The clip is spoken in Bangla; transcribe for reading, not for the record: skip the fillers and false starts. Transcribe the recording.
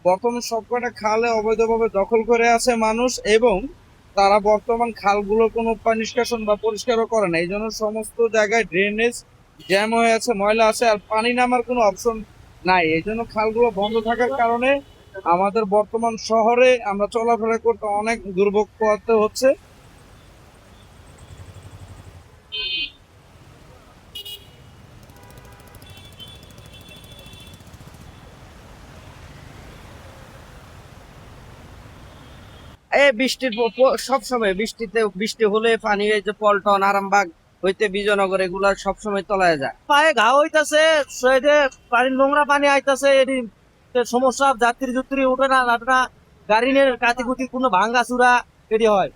বর্তমান সবকটা খালে অবৈধভাবে দখল করে আছে মানুষ, এবং তারা বর্তমান খালগুলো কোনো পানি নিষ্কাশন বা পরিষ্কারও করে না। এই জন্য সমস্ত জায়গায় ড্রেনেজ জ্যাম হয়ে আছে, ময়লা আছে, আর পানি নামার কোনো অপশন নাই। এই জন্য খালগুলো বন্ধ থাকার কারণে আমাদের বর্তমান শহরে আমরা চলাফেরা করতে অনেক দুর্ভোগ পোহাতে হচ্ছে। এই সব সময় বৃষ্টি হলে পানি, এই যে পল্টন, আরামবাগ হইতে বিজয়নগর, এগুলা সব সময় তলায় যায়, পায়ে ঘা হইতাছে। যে পানি, নোংরা পানি আইতাছে, এটি সমস্যা, যাত্রী উঠে না নাটে না, গাড়ি নিয়ে কাতি কুতি কোনো ভাঙ্গা চূড়া এটি হয়।